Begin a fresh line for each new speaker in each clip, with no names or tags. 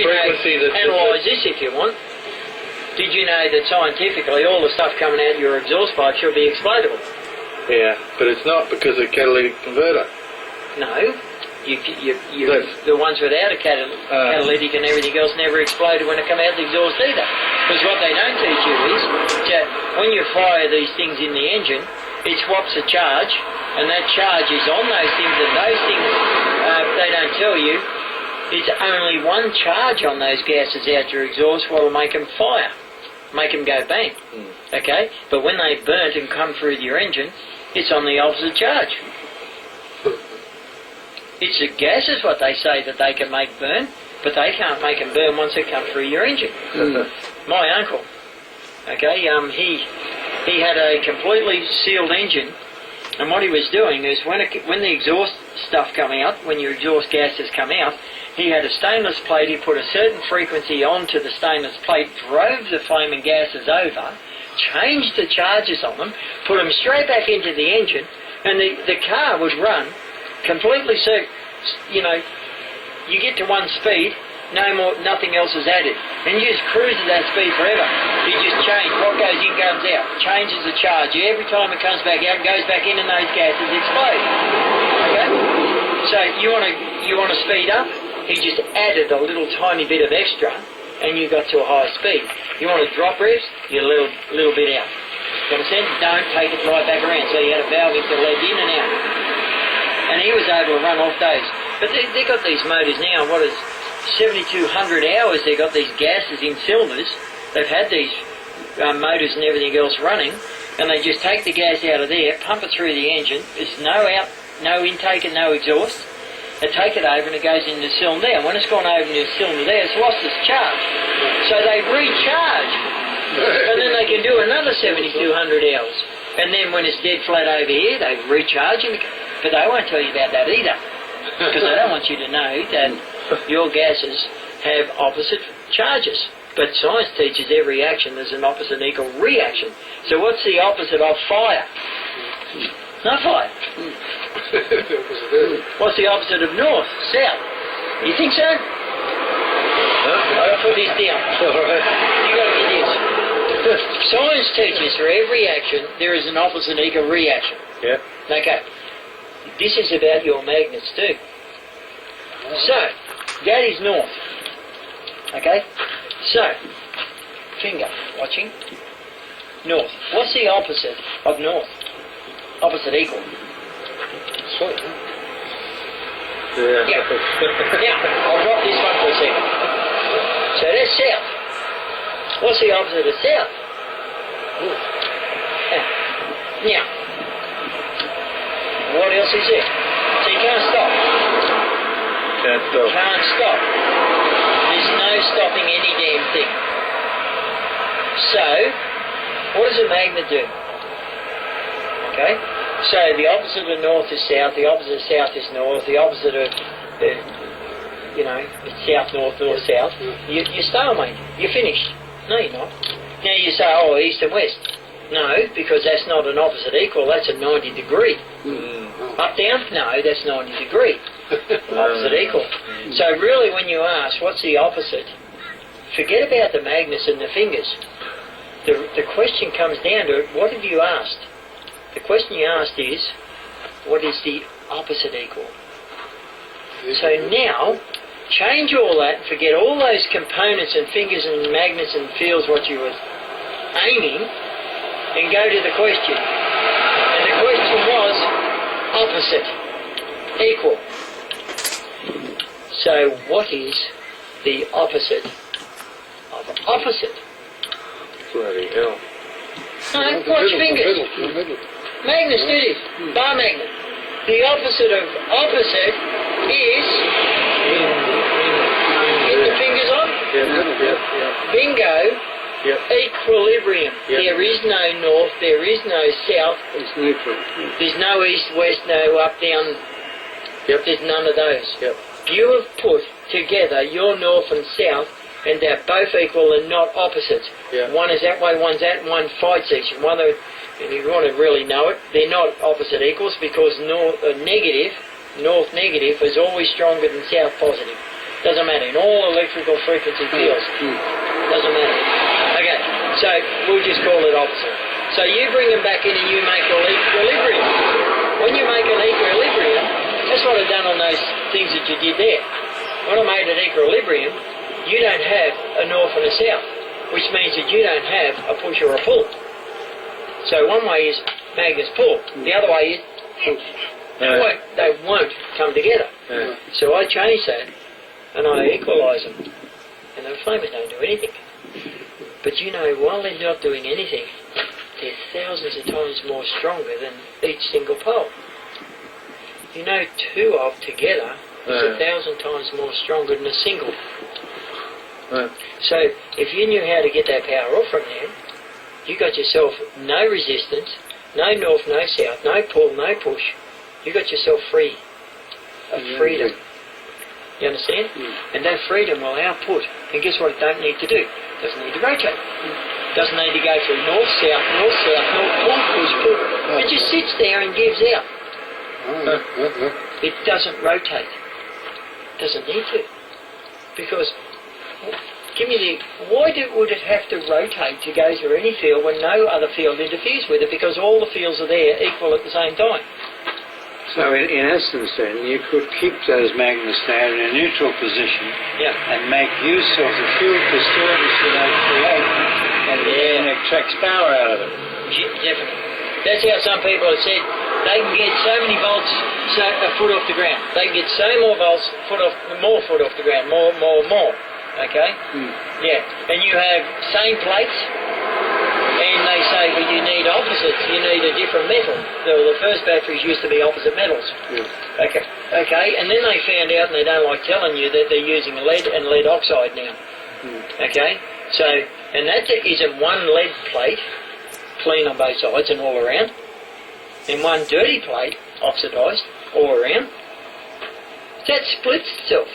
frequency that...
Analyse this if you want. Did you know that scientifically all the stuff coming out your exhaust pipe should be explodable?
Yeah, but it's not because of the catalytic converter.
No. The ones without a catalytic and everything else never exploded when it come out the exhaust either. Because what they don't teach you is that when you fire these things in the engine, it swaps a charge, and that charge is on those things, and those things, they don't tell you, it's only one charge on those gases out your exhaust what will make them fire, make them go bang. Okay? But when they burnt and come through your engine, it's on the opposite charge. It's the gases what they say that they can make burn, but they can't make them burn once they come through your engine. My uncle, okay, he had a completely sealed engine, and what he was doing is when the exhaust stuff come out, when your exhaust gases come out, he had a stainless plate, he put a certain frequency onto the stainless plate, drove the flaming gases over, changed the charges on them, put them straight back into the engine, and the car would run completely, so, you know, you get to one speed, nothing else is added. And you just cruise at that speed forever. You just change. What goes in, comes out. Changes the charge. Every time it comes back out, goes back in and those gases explode. Okay? So you want to speed up, he just added a little tiny bit of extra and you got to a high speed. You want to drop revs, you're a little bit out. You understand? Don't take it right back around. So you had a valve to let in and out. And he was able to run off those. But they got these motors now, 7,200 hours, they've got these gases in cylinders. They've had these motors and everything else running, and they just take the gas out of there, pump it through the engine. There's no intake and no exhaust. They take it over and it goes into the cylinder there. And when it's gone over into the cylinder there, it's lost its charge. So they recharge, and then they can do another 7,200 hours. And then when it's dead flat over here, they recharge, but they won't tell you about that either. Because they don't want you to know that your gases have opposite charges. But science teaches every action there's an opposite equal reaction. So what's the opposite of fire? Not fire. What's the opposite of north? South. You think so? I'll put this down. You got to get this. Science teaches for every action there is an opposite equal reaction.
Yeah.
Okay. This is about your magnets too. So, that is north. Okay? So, finger, watching. North. What's the opposite of north? Opposite equal.
Sweet.
Yeah. Now, I'll drop this one for a second. So that's south. What's the opposite of south? Now, what else is there? So you can't stop.
Can't stop.
Can't stop. There's no stopping any damn thing. So, what does a magnet do? Okay? So the opposite of north is south, the opposite of south is north, the opposite of, it's south, north, north, south. You're stalemate. You're finished. No, you're not. Now you say, oh, east and west. No, because that's not an opposite equal, that's a 90 degree. Up, down? No, that's 90 degree. Opposite equal. So really when you ask, what's the opposite? Forget about the magnets and the fingers. The question comes down to, what have you asked? The question you asked is, what is the opposite equal? So now, change all that, forget all those components and fingers and magnets and fields, what you were aiming, and go to the question. And the question was, opposite, equal. So what is the opposite of opposite?
Bloody hell.
No, watch your fingers. Magnets, do this. Bar magnet. The opposite of opposite is... Get the fingers on?
Yeah.
Bingo.
Yep.
Equilibrium.
Yep.
There is no north, there is no south.
It's neutral.
There's no east, west, no up, down.
Yep.
There's none of those.
Yep. You
have put together your north and south, and they're both equal and not opposites.
Yeah.
One is that way, one's that, and one fights each. One, if you want to really know it, they're not opposite equals because north negative is always stronger than south positive. Doesn't matter. In all electrical frequency fields, doesn't matter. Okay, so we'll just call it opposite. So you bring them back in and you make equilibrium. When you make an equilibrium, that's what I've done on those things that you did there. When I made an equilibrium, you don't have a north and a south, which means that you don't have a push or a pull. So one way is magnets pull, the other way is push. They won't come together. So I change that and I equalise them, and the flamers don't do anything. But you know, while they're not doing anything, they're thousands of times more stronger than each single pole. You know, two of together is 1,000 times more stronger than a single. So if you knew how to get that power off from there, you got yourself no resistance, no north, no south, no pull, no push. You got yourself free of freedom. You understand? And that freedom will output. And guess what it don't need to do? It doesn't need to rotate. It doesn't need to go through north, south, pull, push, pull. It just sits there and gives out. It doesn't rotate. It doesn't need to. Because, why would it have to rotate to go through any field when no other field interferes with it? Because all the fields are there equal at the same time.
So in essence then, you could keep those magnets there in a neutral position and make use of the field disturbance that they create and then extract power out of it.
Definitely. That's how some people have said they can get so many volts a foot off the ground. They can get so more volts more foot off the ground, more. Okay? Yeah. And you have same plates, and they say, well, you need opposites. You need a different metal. The first batteries used to be opposite metals. Okay. And then they found out, and they don't like telling you, that they're using lead and lead oxide now. Okay? So, and that isn't one lead plate, clean on both sides and all around, and one dirty plate, oxidised, all around. That splits itself.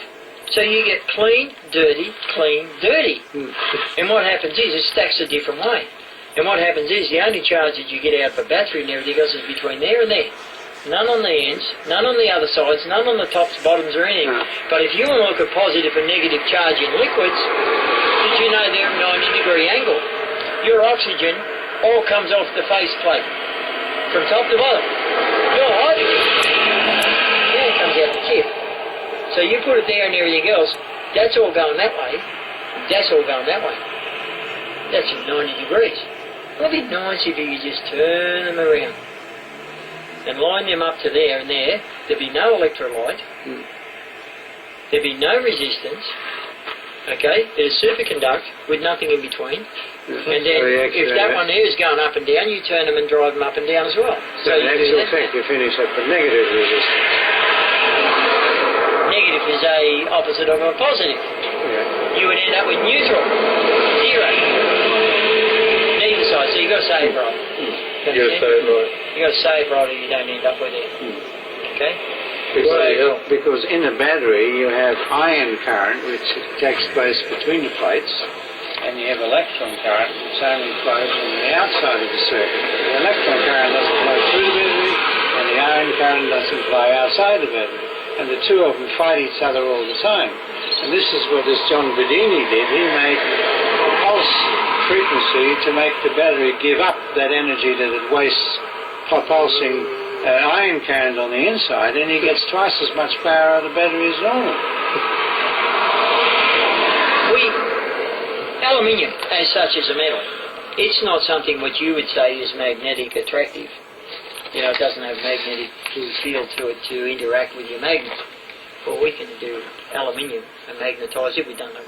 So you get clean, dirty, clean, dirty. And what happens is it stacks a different way. And what happens is the only charge that you get out of a battery and everything else is between there and there. None on the ends, none on the other sides, none on the tops, bottoms or anything. But if you want to look at positive and negative charge in liquids, did you know they're at a 90-degree angle? Your oxygen all comes off the face plate, from top to bottom. Your hydrogen, it comes out the tip. So you put it there and everything else, that's all going that way, that's all going that way. That's at 90 degrees. It'll be nice if you could just turn them around and line them up to there and there. There'd be no electrolyte, there'd be no resistance, okay? It'll superconduct with nothing in between. And then if that one there is going up and down, you turn them and drive them up and down as well.
So in actual fact, you finish at the negative resistance.
Negative is a opposite of a positive. You would end up with neutral, zero, neither side. So you've got to say it right.
You got to say it right.
You got to say it right, or you don't end up with it. Okay.
Because in a battery you have ion current which takes place between the plates, and you have electron current which only flows from the outside of the circuit. The electron current doesn't flow through the battery, and the ion current doesn't flow outside the battery. And the two of them fight each other all the time. And this is what this John Bedini did. He made a pulse frequency to make the battery give up that energy that it wastes pulsing ion current on the inside, and he gets twice as much power out of the battery as normal.
Aluminium, as such, is a metal. It's not something which you would say is magnetic attractive. You know, it doesn't have magnetic field to it to interact with your magnet. Well, we can do aluminium and magnetise it. We've done that.